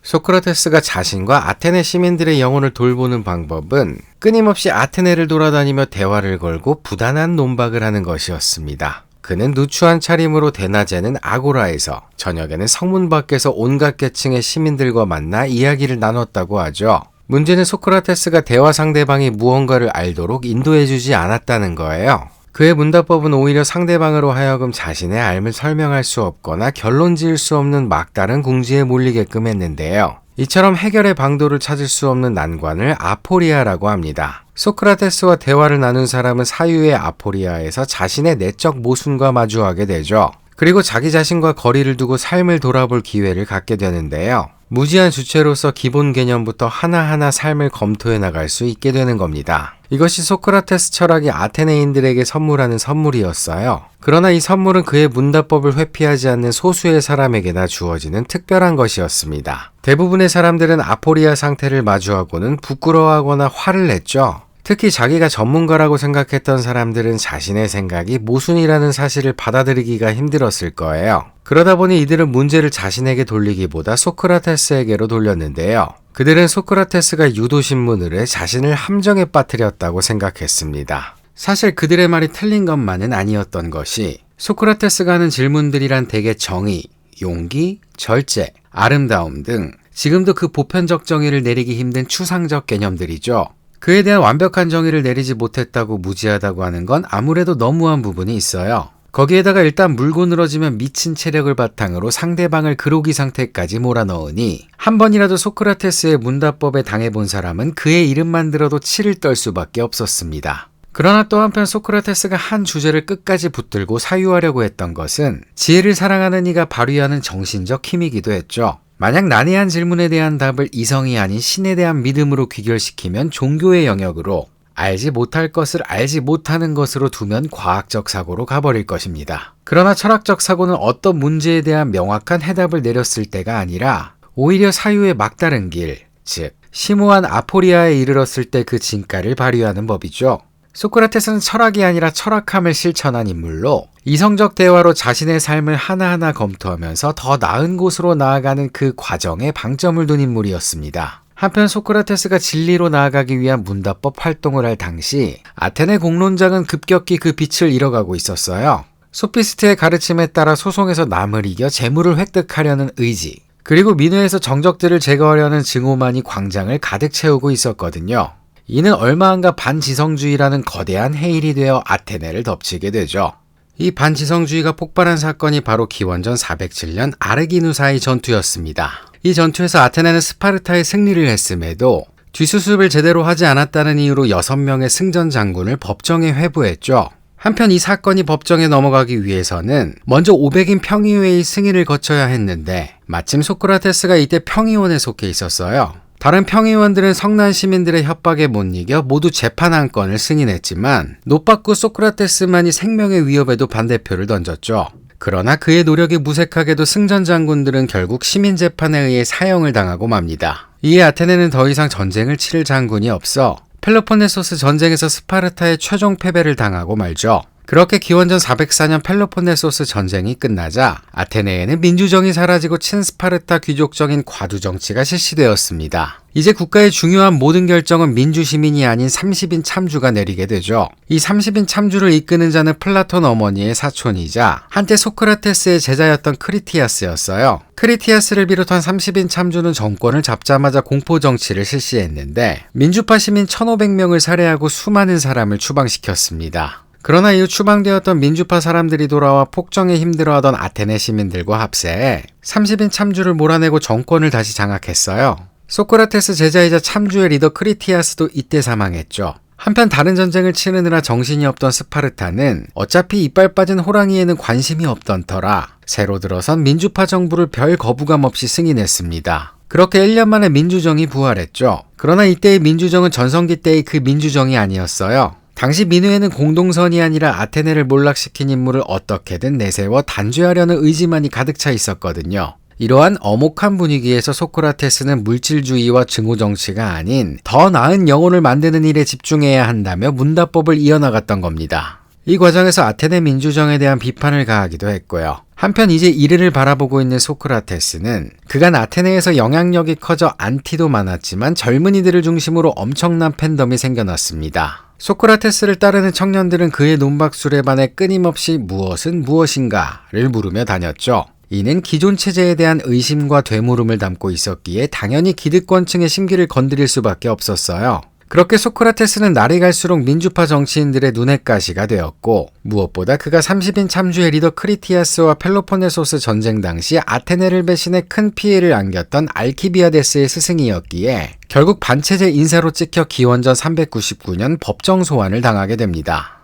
소크라테스가 자신과 아테네 시민들의 영혼을 돌보는 방법은 끊임없이 아테네를 돌아다니며 대화를 걸고 부단한 논박을 하는 것이었습니다. 그는 누추한 차림으로 대낮에는 아고라에서, 저녁에는 성문 밖에서 온갖 계층의 시민들과 만나 이야기를 나눴다고 하죠. 문제는 소크라테스가 대화 상대방이 무언가를 알도록 인도해주지 않았다는 거예요. 그의 문답법은 오히려 상대방으로 하여금 자신의 삶을 설명할 수 없거나 결론 지을 수 없는 막다른 궁지에 몰리게끔 했는데요. 이처럼 해결의 방도를 찾을 수 없는 난관을 아포리아라고 합니다. 소크라테스와 대화를 나눈 사람은 사유의 아포리아에서 자신의 내적 모순과 마주하게 되죠. 그리고 자기 자신과 거리를 두고 삶을 돌아볼 기회를 갖게 되는데요. 무지한 주체로서 기본 개념부터 하나하나 삶을 검토해 나갈 수 있게 되는 겁니다. 이것이 소크라테스 철학이 아테네인들에게 선물하는 선물이었어요. 그러나 이 선물은 그의 문답법을 회피하지 않는 소수의 사람에게나 주어지는 특별한 것이었습니다. 대부분의 사람들은 아포리아 상태를 마주하고는 부끄러워하거나 화를 냈죠. 특히 자기가 전문가라고 생각했던 사람들은 자신의 생각이 모순이라는 사실을 받아들이기가 힘들었을 거예요. 그러다 보니 이들은 문제를 자신에게 돌리기보다 소크라테스에게로 돌렸는데요. 그들은 소크라테스가 유도신문을 해 자신을 함정에 빠뜨렸다고 생각했습니다. 사실 그들의 말이 틀린 것만은 아니었던 것이 소크라테스가 하는 질문들이란 대개 정의, 용기, 절제, 아름다움 등 지금도 그 보편적 정의를 내리기 힘든 추상적 개념들이죠. 그에 대한 완벽한 정의를 내리지 못했다고 무지하다고 하는 건 아무래도 너무한 부분이 있어요. 거기에다가 일단 물고 늘어지면 미친 체력을 바탕으로 상대방을 그로기 상태까지 몰아넣으니 한 번이라도 소크라테스의 문답법에 당해본 사람은 그의 이름만 들어도 치를 떨 수밖에 없었습니다. 그러나 또 한편 소크라테스가 한 주제를 끝까지 붙들고 사유하려고 했던 것은 지혜를 사랑하는 이가 발휘하는 정신적 힘이기도 했죠. 만약 난해한 질문에 대한 답을 이성이 아닌 신에 대한 믿음으로 귀결시키면 종교의 영역으로, 알지 못할 것을 알지 못하는 것으로 두면 과학적 사고로 가버릴 것입니다. 그러나 철학적 사고는 어떤 문제에 대한 명확한 해답을 내렸을 때가 아니라 오히려 사유의 막다른 길, 즉 심오한 아포리아에 이르렀을 때 그 진가를 발휘하는 법이죠. 소크라테스는 철학이 아니라 철학함을 실천한 인물로 이성적 대화로 자신의 삶을 하나하나 검토하면서 더 나은 곳으로 나아가는 그 과정에 방점을 둔 인물이었습니다. 한편 소크라테스가 진리로 나아가기 위한 문답법 활동을 할 당시 아테네 공론장은 급격히 그 빛을 잃어가고 있었어요. 소피스트의 가르침에 따라 소송에서 남을 이겨 재물을 획득하려는 의지, 그리고 민회에서 정적들을 제거하려는 증오만이 광장을 가득 채우고 있었거든요. 이는 얼마 안가 반지성주의라는 거대한 해일이 되어 아테네를 덮치게 되죠. 이 반지성주의가 폭발한 사건이 바로 기원전 407년 아르기누사의 전투였습니다. 이 전투에서 아테네는 스파르타의 승리를 했음에도 뒤수습을 제대로 하지 않았다는 이유로 6명의 승전 장군을 법정에 회부했죠. 한편 이 사건이 법정에 넘어가기 위해서는 먼저 500인 평의회의 승인을 거쳐야 했는데 마침 소크라테스가 이때 평의원에 속해 있었어요. 다른 평의원들은 성난 시민들의 협박에 못 이겨 모두 재판 한 건을 승인했지만 노빠꾸 소크라테스만이 생명의 위협에도 반대표를 던졌죠. 그러나 그의 노력이 무색하게도 승전 장군들은 결국 시민 재판에 의해 사형을 당하고 맙니다. 이에 아테네는 더 이상 전쟁을 치를 장군이 없어 펠로폰네소스 전쟁에서 스파르타의 최종 패배를 당하고 말죠. 그렇게 기원전 404년 펠로폰네소스 전쟁이 끝나자 아테네에는 민주정이 사라지고 친스파르타 귀족적인 과두 정치가 실시되었습니다. 이제 국가의 중요한 모든 결정은 민주시민이 아닌 30인 참주가 내리게 되죠. 이 30인 참주를 이끄는 자는 플라톤 어머니의 사촌이자 한때 소크라테스의 제자였던 크리티아스였어요. 크리티아스를 비롯한 30인 참주는 정권을 잡자마자 공포정치를 실시했는데 민주파 시민 1500명을 살해하고 수많은 사람을 추방시켰습니다. 그러나 이후 추방되었던 민주파 사람들이 돌아와 폭정에 힘들어하던 아테네 시민들과 합세해 30인 참주를 몰아내고 정권을 다시 장악했어요. 소크라테스 제자이자 참주의 리더 크리티아스도 이때 사망했죠. 한편 다른 전쟁을 치르느라 정신이 없던 스파르타는 어차피 이빨 빠진 호랑이에는 관심이 없던 터라 새로 들어선 민주파 정부를 별 거부감 없이 승인했습니다. 그렇게 1년 만에 민주정이 부활했죠. 그러나 이때의 민주정은 전성기 때의 그 민주정이 아니었어요. 당시 민회에는 공동선이 아니라 아테네를 몰락시킨 인물을 어떻게든 내세워 단죄하려는 의지만이 가득 차 있었거든요. 이러한 엄혹한 분위기에서 소크라테스는 물질주의와 증오정치가 아닌 더 나은 영혼을 만드는 일에 집중해야 한다며 문답법을 이어나갔던 겁니다. 이 과정에서 아테네 민주정에 대한 비판을 가하기도 했고요. 한편 이제 이르를 바라보고 있는 소크라테스는 그간 아테네에서 영향력이 커져 안티도 많았지만 젊은이들을 중심으로 엄청난 팬덤이 생겨났습니다. 소크라테스를 따르는 청년들은 그의 논박술에 반해 끊임없이 무엇은 무엇인가를 물으며 다녔죠. 이는 기존 체제에 대한 의심과 되물음을 담고 있었기에 당연히 기득권층의 심기를 건드릴 수밖에 없었어요. 그렇게 소크라테스는 날이 갈수록 민주파 정치인들의 눈엣 가시가 되었고 무엇보다 그가 30인 참주의 리더 크리티아스와 펠로폰네소스 전쟁 당시 아테네를 배신해 큰 피해를 안겼던 알키비아데스의 스승이었기에 결국 반체제 인사로 찍혀 기원전 399년 법정 소환을 당하게 됩니다.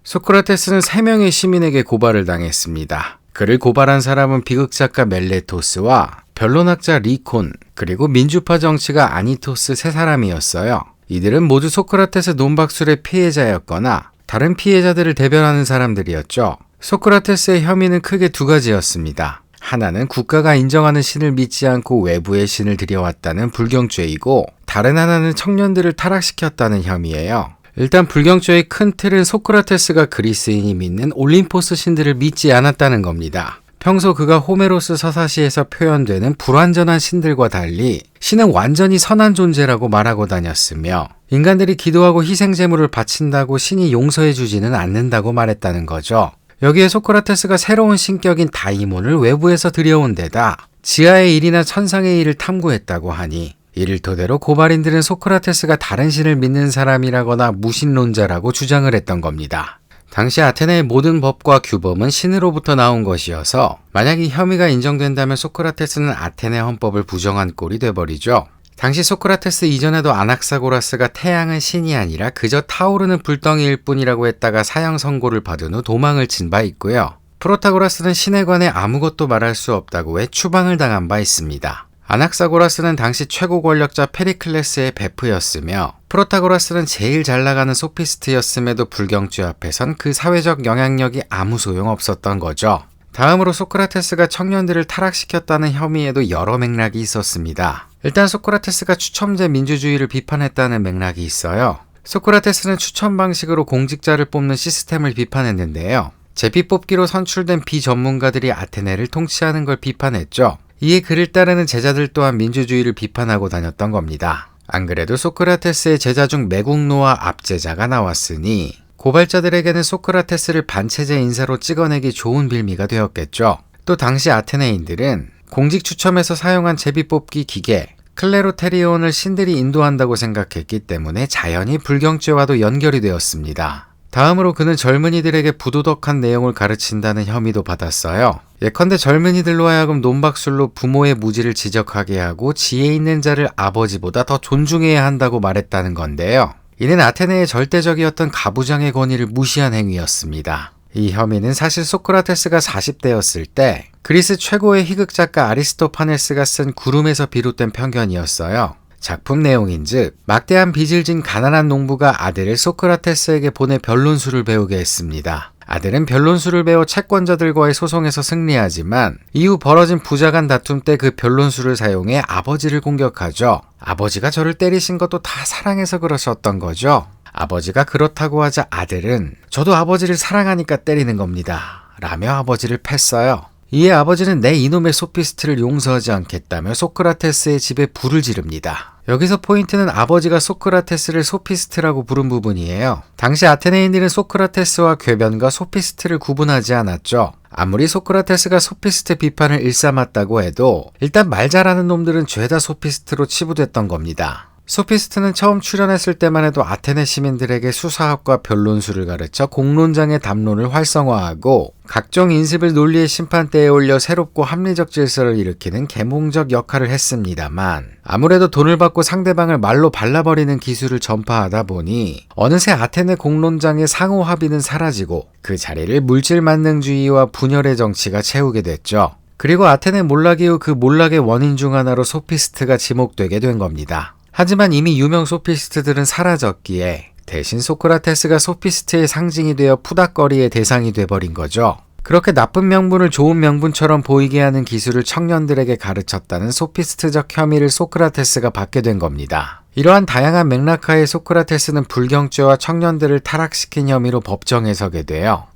소크라테스는 3명의 시민에게 고발을 당했습니다. 그를 고발한 사람은 비극작가 멜레토스와 변론학자 리콘, 그리고 민주파 정치가 아니토스 3사람이었어요. 이들은 모두 소크라테스 논박술의 피해자였거나 다른 피해자들을 대변하는 사람들이었죠. 소크라테스의 혐의는 크게 2가지였습니다. 하나는 국가가 인정하는 신을 믿지 않고 외부의 신을 들여왔다는 불경죄이고 다른 하나는 청년들을 타락시켰다는 혐의예요. 일단 불경죄의 큰 틀은 소크라테스가 그리스인이 믿는 올림포스 신들을 믿지 않았다는 겁니다. 평소 그가 호메로스 서사시에서 표현되는 불완전한 신들과 달리 신은 완전히 선한 존재라고 말하고 다녔으며 인간들이 기도하고 희생제물을 바친다고 신이 용서해주지는 않는다고 말했다는 거죠. 여기에 소크라테스가 새로운 신격인 다이몬을 외부에서 들여온 데다 지하의 일이나 천상의 일을 탐구했다고 하니 이를 토대로 고발인들은 소크라테스가 다른 신을 믿는 사람이라거나 무신론자라고 주장을 했던 겁니다. 당시 아테네의 모든 법과 규범은 신으로부터 나온 것이어서 만약 이 혐의가 인정된다면 소크라테스는 아테네 헌법을 부정한 꼴이 돼버리죠. 당시 소크라테스 이전에도 아낙사고라스가 태양은 신이 아니라 그저 타오르는 불덩이일 뿐이라고 했다가 사형 선고를 받은 후 도망을 친 바 있고요. 프로타고라스는 신에 관해 아무것도 말할 수 없다고 해 추방을 당한 바 있습니다. 아낙사고라스는 당시 최고 권력자 페리클레스의 베프였으며 프로타고라스는 제일 잘 나가는 소피스트였음에도 불경죄 앞에선 그 사회적 영향력이 아무 소용없었던 거죠. 다음으로 소크라테스가 청년들을 타락시켰다는 혐의에도 여러 맥락이 있었습니다. 일단 소크라테스가 추첨제 민주주의를 비판했다는 맥락이 있어요. 소크라테스는 추첨 방식으로 공직자를 뽑는 시스템을 비판했는데요. 제비 뽑기로 선출된 비전문가들이 아테네를 통치하는 걸 비판했죠. 이에 그를 따르는 제자들 또한 민주주의를 비판하고 다녔던 겁니다. 안 그래도 소크라테스의 제자 중 매국노와 압제자가 나왔으니 고발자들에게는 소크라테스를 반체제 인사로 찍어내기 좋은 빌미가 되었겠죠. 또 당시 아테네인들은 공직 추첨에서 사용한 제비 뽑기 기계 클레로테리온을 신들이 인도한다고 생각했기 때문에 자연히 불경죄와도 연결이 되었습니다. 다음으로 그는 젊은이들에게 부도덕한 내용을 가르친다는 혐의도 받았어요. 예컨대 젊은이들로 하여금 논박술로 부모의 무지를 지적하게 하고 지혜 있는 자를 아버지보다 더 존중해야 한다고 말했다는 건데요. 이는 아테네의 절대적이었던 가부장의 권위를 무시한 행위였습니다. 이 혐의는 사실 소크라테스가 40대였을 때 그리스 최고의 희극작가 아리스토파네스가 쓴 구름에서 비롯된 편견이었어요. 작품 내용인즉 막대한 빚을 진 가난한 농부가 아들을 소크라테스에게 보내 변론술을 배우게 했습니다. 아들은 변론술을 배워 채권자들과의 소송에서 승리하지만 이후 벌어진 부자간 다툼 때 그 변론술을 사용해 아버지를 공격하죠. 아버지가 저를 때리신 것도 다 사랑해서 그러셨던 거죠. 아버지가 그렇다고 하자 아들은 저도 아버지를 사랑하니까 때리는 겁니다 라며 아버지를 팼어요. 이에 아버지는 내 이놈의 소피스트를 용서하지 않겠다며 소크라테스의 집에 불을 지릅니다. 여기서 포인트는 아버지가 소크라테스를 소피스트라고 부른 부분이에요. 당시 아테네인들은 소크라테스와 궤변과 소피스트를 구분하지 않았죠. 아무리 소크라테스가 소피스트 비판을 일삼았다고 해도 일단 말 잘하는 놈들은 죄다 소피스트로 치부됐던 겁니다. 소피스트는 처음 출연했을 때만 해도 아테네 시민들에게 수사학과 변론술을 가르쳐 공론장의 담론을 활성화하고 각종 인습을 논리의 심판대에 올려 새롭고 합리적 질서를 일으키는 계몽적 역할을 했습니다만 아무래도 돈을 받고 상대방을 말로 발라버리는 기술을 전파하다 보니 어느새 아테네 공론장의 상호 합의는 사라지고 그 자리를 물질 만능주의와 분열의 정치가 채우게 됐죠. 그리고 아테네 몰락 이후 그 몰락의 원인 중 하나로 소피스트가 지목되게 된 겁니다. 하지만 이미 유명 소피스트들은 사라졌기에 대신 소크라테스가 소피스트의 상징이 되어 푸닥거리의 대상이 돼버린 거죠. 그렇게 나쁜 명분을 좋은 명분처럼 보이게 하는 기술을 청년들에게 가르쳤다는 소피스트적 혐의를 소크라테스가 받게 된 겁니다. 이러한 다양한 맥락하에 소크라테스는 불경죄와 청년들을 타락시킨 혐의로 법정에 서게 돼요.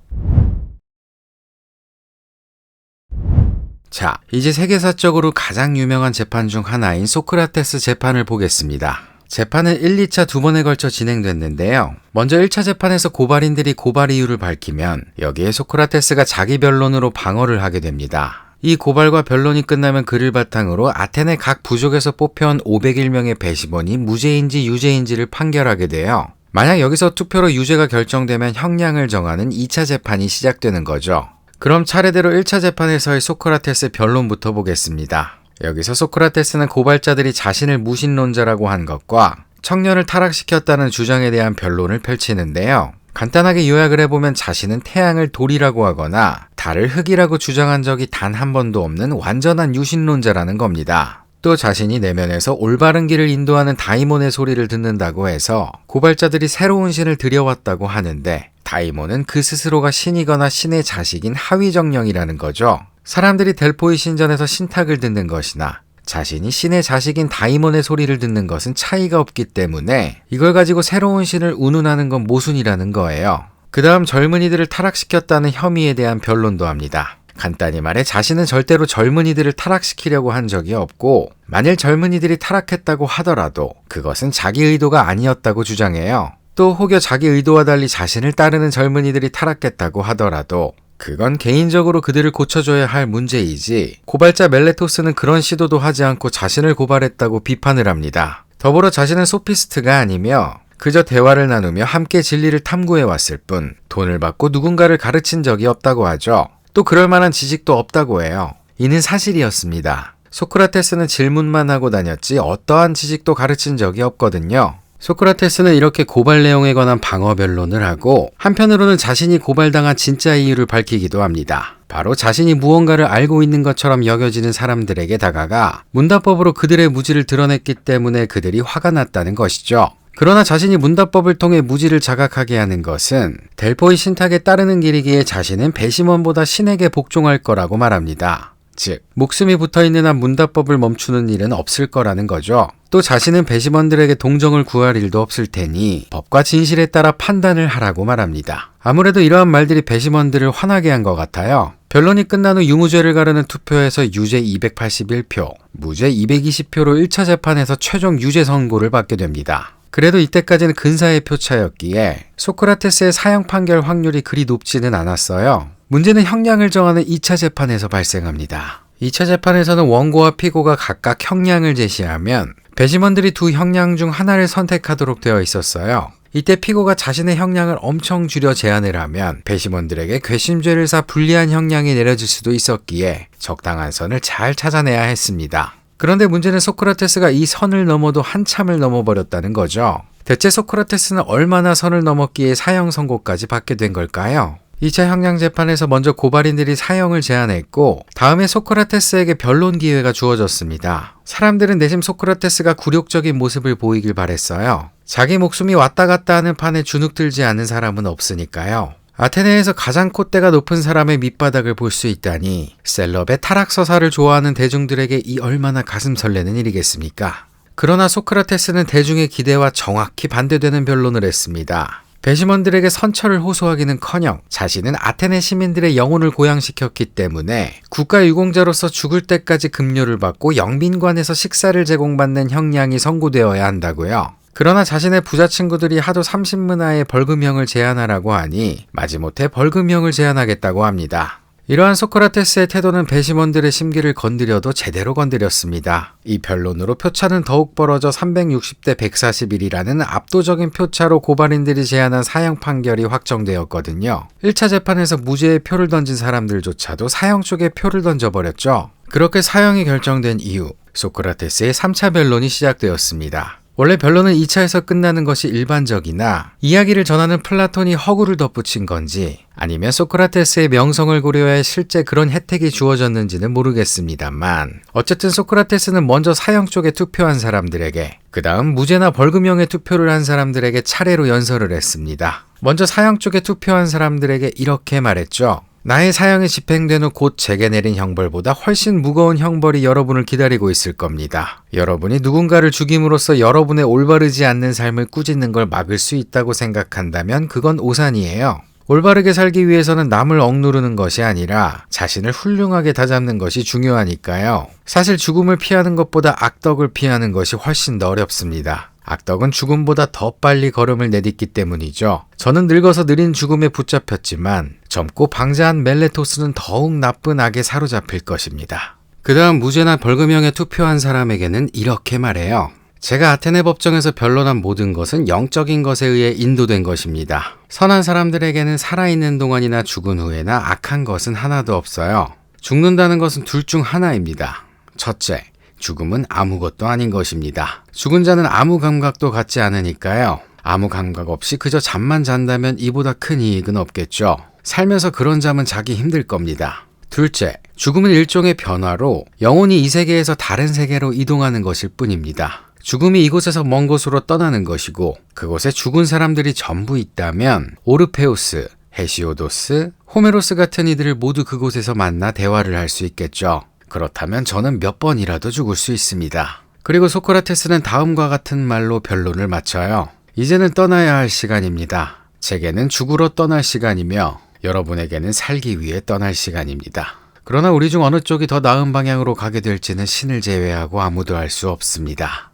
자, 이제 세계사적으로 가장 유명한 재판 중 하나인 소크라테스 재판을 보겠습니다. 재판은 1, 2차 두 번에 걸쳐 진행됐는데요. 먼저 1차 재판에서 고발인들이 고발 이유를 밝히면 여기에 소크라테스가 자기 변론으로 방어를 하게 됩니다. 이 고발과 변론이 끝나면 그를 바탕으로 아테네 각 부족에서 뽑혀온 501명의 배심원이 무죄인지 유죄인지를 판결하게 돼요. 만약 여기서 투표로 유죄가 결정되면 형량을 정하는 2차 재판이 시작되는 거죠. 그럼 차례대로 1차 재판에서의 소크라테스 변론부터 보겠습니다. 여기서 소크라테스는 고발자들이 자신을 무신론자라고 한 것과 청년을 타락시켰다는 주장에 대한 변론을 펼치는데요. 간단하게 요약을 해보면 자신은 태양을 돌이라고 하거나 달을 흙이라고 주장한 적이 단 한 번도 없는 완전한 유신론자라는 겁니다. 또 자신이 내면에서 올바른 길을 인도하는 다이몬의 소리를 듣는다고 해서 고발자들이 새로운 신을 들여왔다고 하는데 다이몬은 그 스스로가 신이거나 신의 자식인 하위정령이라는 거죠. 사람들이 델포이 신전에서 신탁을 듣는 것이나 자신이 신의 자식인 다이몬의 소리를 듣는 것은 차이가 없기 때문에 이걸 가지고 새로운 신을 운운하는 건 모순이라는 거예요. 그 다음 젊은이들을 타락시켰다는 혐의에 대한 변론도 합니다. 간단히 말해 자신은 절대로 젊은이들을 타락시키려고 한 적이 없고 만일 젊은이들이 타락했다고 하더라도 그것은 자기 의도가 아니었다고 주장해요. 또 혹여 자기 의도와 달리 자신을 따르는 젊은이들이 타락했다고 하더라도 그건 개인적으로 그들을 고쳐줘야 할 문제이지 고발자 멜레토스는 그런 시도도 하지 않고 자신을 고발했다고 비판을 합니다. 더불어 자신은 소피스트가 아니며 그저 대화를 나누며 함께 진리를 탐구해왔을 뿐 돈을 받고 누군가를 가르친 적이 없다고 하죠. 또 그럴 만한 지식도 없다고 해요. 이는 사실이었습니다. 소크라테스는 질문만 하고 다녔지 어떠한 지식도 가르친 적이 없거든요. 소크라테스는 이렇게 고발 내용에 관한 방어 변론을 하고 한편으로는 자신이 고발당한 진짜 이유를 밝히기도 합니다. 바로 자신이 무언가를 알고 있는 것처럼 여겨지는 사람들에게 다가가 문답법으로 그들의 무지를 드러냈기 때문에 그들이 화가 났다는 것이죠. 그러나 자신이 문답법을 통해 무지를 자각하게 하는 것은 델포이 신탁에 따르는 길이기에 자신은 배심원보다 신에게 복종할 거라고 말합니다. 즉, 목숨이 붙어있는 한 문답법을 멈추는 일은 없을 거라는 거죠. 또 자신은 배심원들에게 동정을 구할 일도 없을 테니 법과 진실에 따라 판단을 하라고 말합니다. 아무래도 이러한 말들이 배심원들을 화나게 한 것 같아요. 변론이 끝난 후 유무죄를 가르는 투표에서 유죄 281표, 무죄 220표로 1차 재판에서 최종 유죄 선고를 받게 됩니다. 그래도 이때까지는 근사의 표차였기에 소크라테스의 사형 판결 확률이 그리 높지는 않았어요. 문제는 형량을 정하는 2차 재판에서 발생합니다. 2차 재판에서는 원고와 피고가 각각 형량을 제시하면 배심원들이 두 형량 중 하나를 선택하도록 되어 있었어요. 이때 피고가 자신의 형량을 엄청 줄여 제안을 하면 배심원들에게 괘씸죄를 사 불리한 형량이 내려질 수도 있었기에 적당한 선을 잘 찾아내야 했습니다. 그런데 문제는 소크라테스가 이 선을 넘어도 한참을 넘어버렸다는 거죠. 대체 소크라테스는 얼마나 선을 넘었기에 사형 선고까지 받게 된 걸까요? 2차 형량 재판에서 먼저 고발인들이 사형을 제안했고 다음에 소크라테스에게 변론 기회가 주어졌습니다. 사람들은 내심 소크라테스가 굴욕적인 모습을 보이길 바랬어요. 자기 목숨이 왔다 갔다 하는 판에 주눅들지 않은 사람은 없으니까요. 아테네에서 가장 콧대가 높은 사람의 밑바닥을 볼 수 있다니 셀럽의 타락서사를 좋아하는 대중들에게 이 얼마나 가슴 설레는 일이겠습니까? 그러나 소크라테스는 대중의 기대와 정확히 반대되는 변론을 했습니다. 배심원들에게 선처를 호소하기는커녕 자신은 아테네 시민들의 영혼을 고양시켰기 때문에 국가유공자로서 죽을 때까지 급료를 받고 영빈관에서 식사를 제공받는 형량이 선고되어야 한다고요. 그러나 자신의 부자 친구들이 하도 30문화의 벌금형을 제한하라고 하니 마지못해 벌금형을 제한하겠다고 합니다. 이러한 소크라테스의 태도는 배심원들의 심기를 건드려도 제대로 건드렸습니다. 이 변론으로 표차는 더욱 벌어져 360대 141이라는 압도적인 표차로 고발인들이 제안한 사형 판결이 확정되었거든요. 1차 재판에서 무죄의 표를 던진 사람들조차도 사형 쪽에 표를 던져버렸죠. 그렇게 사형이 결정된 이후 소크라테스의 3차 변론이 시작되었습니다. 원래 변론은 2차에서 끝나는 것이 일반적이나 이야기를 전하는 플라톤이 허구를 덧붙인 건지 아니면 소크라테스의 명성을 고려해 실제 그런 혜택이 주어졌는지는 모르겠습니다만 어쨌든 소크라테스는 먼저 사형 쪽에 투표한 사람들에게 그 다음 무죄나 벌금형에 투표를 한 사람들에게 차례로 연설을 했습니다. 먼저 사형 쪽에 투표한 사람들에게 이렇게 말했죠. 나의 사형이 집행된 후 곧 제게 내린 형벌보다 훨씬 무거운 형벌이 여러분을 기다리고 있을 겁니다. 여러분이 누군가를 죽임으로써 여러분의 올바르지 않는 삶을 꾸짖는 걸 막을 수 있다고 생각한다면 그건 오산이에요. 올바르게 살기 위해서는 남을 억누르는 것이 아니라 자신을 훌륭하게 다잡는 것이 중요하니까요. 사실 죽음을 피하는 것보다 악덕을 피하는 것이 훨씬 더 어렵습니다. 악덕은 죽음보다 더 빨리 걸음을 내딛기 때문이죠. 저는 늙어서 느린 죽음에 붙잡혔지만 젊고 방자한 멜레토스는 더욱 나쁜 악에 사로잡힐 것입니다. 그 다음 무죄나 벌금형에 투표한 사람에게는 이렇게 말해요. 제가 아테네 법정에서 변론한 모든 것은 영적인 것에 의해 인도된 것입니다. 선한 사람들에게는 살아있는 동안이나 죽은 후에나 악한 것은 하나도 없어요. 죽는다는 것은 둘 중 하나입니다. 첫째, 죽음은 아무것도 아닌 것입니다. 죽은 자는 아무 감각도 갖지 않으니까요. 아무 감각 없이 그저 잠만 잔다면 이보다 큰 이익은 없겠죠. 살면서 그런 잠은 자기 힘들 겁니다. 둘째, 죽음은 일종의 변화로 영혼이 이 세계에서 다른 세계로 이동하는 것일 뿐입니다. 죽음이 이곳에서 먼 곳으로 떠나는 것이고 그곳에 죽은 사람들이 전부 있다면 오르페우스, 헤시오도스, 호메로스 같은 이들을 모두 그곳에서 만나 대화를 할 수 있겠죠. 그렇다면 저는 몇 번이라도 죽을 수 있습니다. 그리고 소크라테스는 다음과 같은 말로 변론을 마쳐요. 이제는 떠나야 할 시간입니다. 제게는 죽으러 떠날 시간이며 여러분에게는 살기 위해 떠날 시간입니다. 그러나 우리 중 어느 쪽이 더 나은 방향으로 가게 될지는 신을 제외하고 아무도 알 수 없습니다.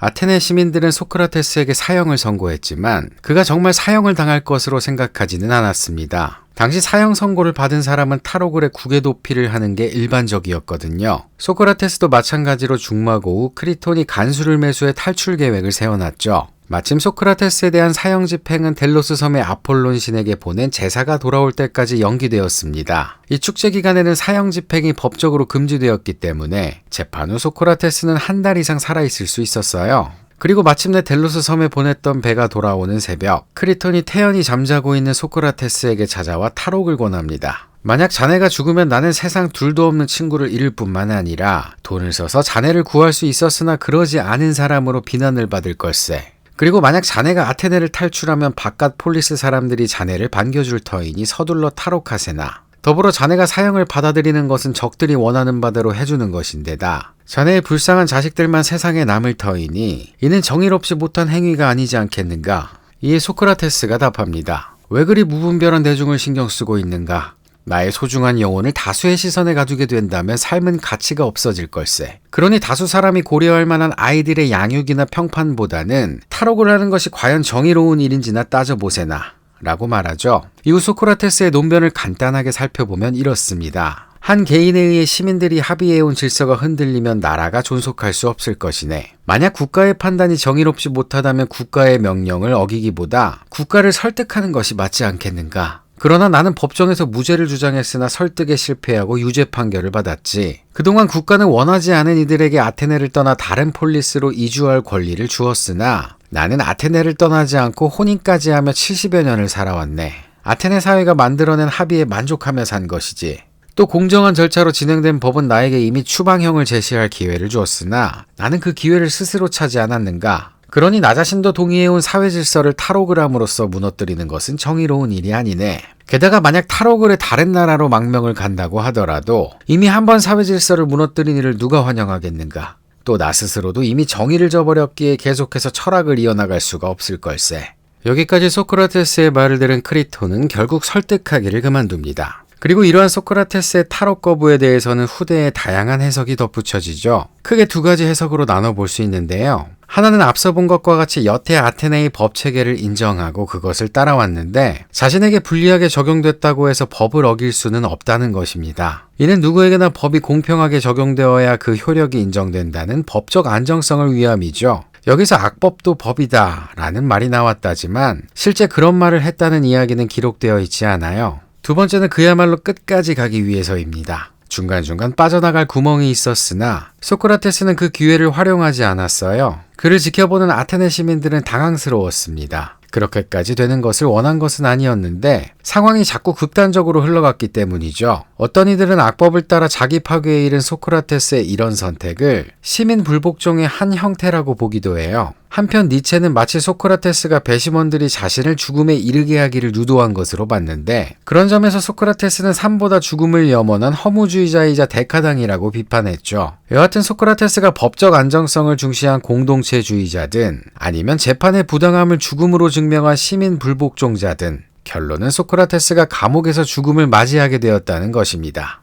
아테네 시민들은 소크라테스에게 사형을 선고했지만 그가 정말 사형을 당할 것으로 생각하지는 않았습니다. 당시 사형 선고를 받은 사람은 탈옥을해 국외 도피를 하는 게 일반적이었거든요. 소크라테스도 마찬가지로 중마고 후 크리톤이 간수를 매수해 탈출 계획을 세워놨죠. 마침 소크라테스에 대한 사형 집행은 델로스 섬의 아폴론 신에게 보낸 제사가 돌아올 때까지 연기되었습니다. 이 축제 기간에는 사형 집행이 법적으로 금지되었기 때문에 재판 후 소크라테스는 한 달 이상 살아있을 수 있었어요. 그리고 마침내 델로스 섬에 보냈던 배가 돌아오는 새벽, 크리톤이 태연히 잠자고 있는 소크라테스에게 찾아와 탈옥을 권합니다. 만약 자네가 죽으면 나는 세상 둘도 없는 친구를 잃을 뿐만 아니라 돈을 써서 자네를 구할 수 있었으나 그러지 않은 사람으로 비난을 받을 걸세. 그리고 만약 자네가 아테네를 탈출하면 바깥 폴리스 사람들이 자네를 반겨줄 터이니 서둘러 탈옥하세나. 더불어 자네가 사형을 받아들이는 것은 적들이 원하는 바대로 해주는 것인데다 자네의 불쌍한 자식들만 세상에 남을 터이니 이는 정의롭지 못한 행위가 아니지 않겠는가. 이에 소크라테스가 답합니다. 왜 그리 무분별한 대중을 신경 쓰고 있는가. 나의 소중한 영혼을 다수의 시선에 가두게 된다면 삶은 가치가 없어질 걸세. 그러니 다수 사람이 고려할 만한 아이들의 양육이나 평판보다는 탈옥을 하는 것이 과연 정의로운 일인지나 따져보세나 라고 말하죠. 이후 소크라테스의 논변을 간단하게 살펴보면 이렇습니다. 한 개인에 의해 시민들이 합의해온 질서가 흔들리면 나라가 존속할 수 없을 것이네. 만약 국가의 판단이 정의롭지 못하다면 국가의 명령을 어기기보다 국가를 설득하는 것이 맞지 않겠는가. 그러나 나는 법정에서 무죄를 주장했으나 설득에 실패하고 유죄 판결을 받았지. 그동안 국가는 원하지 않은 이들에게 아테네를 떠나 다른 폴리스로 이주할 권리를 주었으나 나는 아테네를 떠나지 않고 혼인까지 하며 70여 년을 살아왔네. 아테네 사회가 만들어낸 합의에 만족하며 산 것이지. 또 공정한 절차로 진행된 법은 나에게 이미 추방형을 제시할 기회를 주었으나 나는 그 기회를 스스로 차지 않았는가. 그러니 나 자신도 동의해온 사회 질서를 탈옥을 함으로써 무너뜨리는 것은 정의로운 일이 아니네. 게다가 만약 탈옥을 해 다른 나라로 망명을 간다고 하더라도 이미 한 번 사회 질서를 무너뜨린 이를 누가 환영하겠는가. 또 나 스스로도 이미 정의를 저버렸기에 계속해서 철학을 이어나갈 수가 없을 걸세. 여기까지 소크라테스의 말을 들은 크리톤은 결국 설득하기를 그만둡니다. 그리고 이러한 소크라테스의 탈옥 거부에 대해서는 후대에 다양한 해석이 덧붙여지죠. 크게 두 가지 해석으로 나눠볼 수 있는데요. 하나는 앞서 본 것과 같이 여태 아테네의 법 체계를 인정하고 그것을 따라왔는데 자신에게 불리하게 적용됐다고 해서 법을 어길 수는 없다는 것입니다. 이는 누구에게나 법이 공평하게 적용되어야 그 효력이 인정된다는 법적 안정성을 위함이죠. 여기서 악법도 법이다 라는 말이 나왔다지만 실제 그런 말을 했다는 이야기는 기록되어 있지 않아요. 두 번째는 그야말로 끝까지 가기 위해서입니다. 중간중간 빠져나갈 구멍이 있었으나 소크라테스는 그 기회를 활용하지 않았어요. 그를 지켜보는 아테네 시민들은 당황스러웠습니다. 그렇게까지 되는 것을 원한 것은 아니었는데 상황이 자꾸 극단적으로 흘러갔기 때문이죠. 어떤 이들은 악법을 따라 자기 파괴에 이른 소크라테스의 이런 선택을 시민 불복종의 한 형태라고 보기도 해요. 한편 니체는 마치 소크라테스가 배심원들이 자신을 죽음에 이르게 하기를 유도한 것으로 봤는데 그런 점에서 소크라테스는 삶보다 죽음을 염원한 허무주의자이자 대카당이라고 비판했죠. 여하튼 소크라테스가 법적 안정성을 중시한 공동체주의자든 아니면 재판의 부당함을 죽음으로 증명한 시민 불복종자든 결론은 소크라테스가 감옥에서 죽음을 맞이하게 되었다는 것입니다.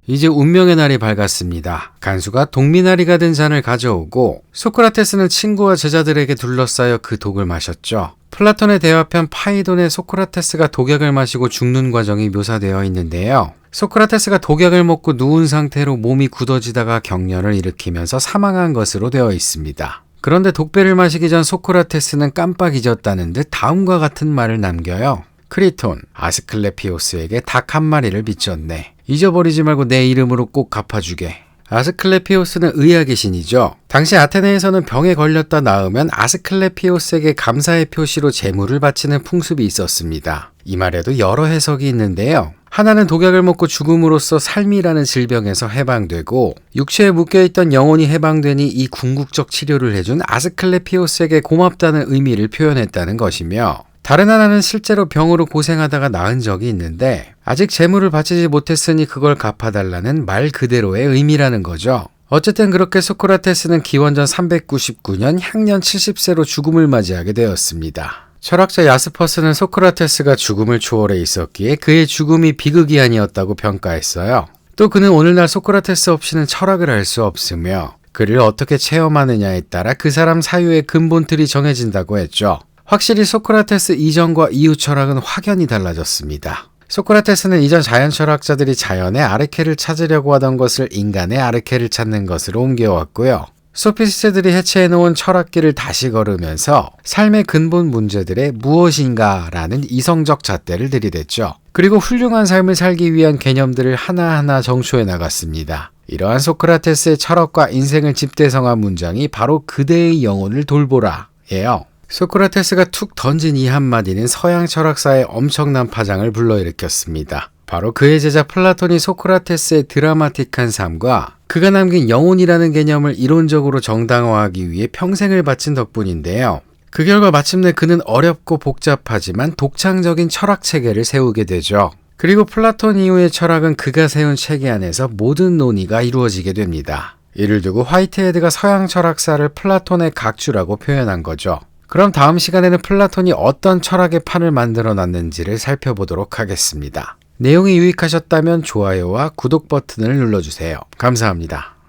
이제 운명의 날이 밝았습니다. 간수가 독미나리가 든 잔을 가져오고 소크라테스는 친구와 제자들에게 둘러싸여 그 독을 마셨죠. 플라톤의 대화편 파이돈에 소크라테스가 독약을 마시고 죽는 과정이 묘사되어 있는데요. 소크라테스가 독약을 먹고 누운 상태로 몸이 굳어지다가 경련을 일으키면서 사망한 것으로 되어 있습니다. 그런데 독배를 마시기 전 소크라테스는 깜빡 잊었다는 듯 다음과 같은 말을 남겨요. 크리톤, 아스클레피오스에게 닭 한 마리를 빚졌네. 잊어버리지 말고 내 이름으로 꼭 갚아주게. 아스클레피오스는 의학의 신이죠. 당시 아테네에서는 병에 걸렸다 나으면 아스클레피오스에게 감사의 표시로 제물을 바치는 풍습이 있었습니다. 이 말에도 여러 해석이 있는데요. 하나는 독약을 먹고 죽음으로써 삶이라는 질병에서 해방되고 육체에 묶여있던 영혼이 해방되니 이 궁극적 치료를 해준 아스클레피오스에게 고맙다는 의미를 표현했다는 것이며 다른 하나는 실제로 병으로 고생하다가 나은 적이 있는데 아직 제물을 바치지 못했으니 그걸 갚아달라는 말 그대로의 의미라는 거죠. 어쨌든 그렇게 소크라테스는 기원전 399년 향년 70세로 죽음을 맞이하게 되었습니다. 철학자 야스퍼스는 소크라테스가 죽음을 초월해 있었기에 그의 죽음이 비극이 아니었다고 평가했어요. 또 그는 오늘날 소크라테스 없이는 철학을 할 수 없으며 그를 어떻게 체험하느냐에 따라 그 사람 사유의 근본 틀이 정해진다고 했죠. 확실히 소크라테스 이전과 이후 철학은 확연히 달라졌습니다. 소크라테스는 이전 자연 철학자들이 자연의 아르케를 찾으려고 하던 것을 인간의 아르케를 찾는 것으로 옮겨왔고요. 소피스트들이 해체해놓은 철학길을 다시 걸으면서 삶의 근본 문제들의 무엇인가라는 이성적 잣대를 들이댔죠. 그리고 훌륭한 삶을 살기 위한 개념들을 하나하나 정초해 나갔습니다. 이러한 소크라테스의 철학과 인생을 집대성한 문장이 바로 그대의 영혼을 돌보라 예요. 소크라테스가 툭 던진 이 한마디는 서양 철학사에 엄청난 파장을 불러일으켰습니다. 바로 그의 제자 플라톤이 소크라테스의 드라마틱한 삶과 그가 남긴 영혼이라는 개념을 이론적으로 정당화하기 위해 평생을 바친 덕분인데요. 그 결과 마침내 그는 어렵고 복잡하지만 독창적인 철학 체계를 세우게 되죠. 그리고 플라톤 이후의 철학은 그가 세운 체계 안에서 모든 논의가 이루어지게 됩니다. 이를 두고 화이트헤드가 서양 철학사를 플라톤의 각주라고 표현한 거죠. 그럼 다음 시간에는 플라톤이 어떤 철학의 판을 만들어 놨는지를 살펴보도록 하겠습니다. 내용이 유익하셨다면 좋아요와 구독 버튼을 눌러주세요. 감사합니다.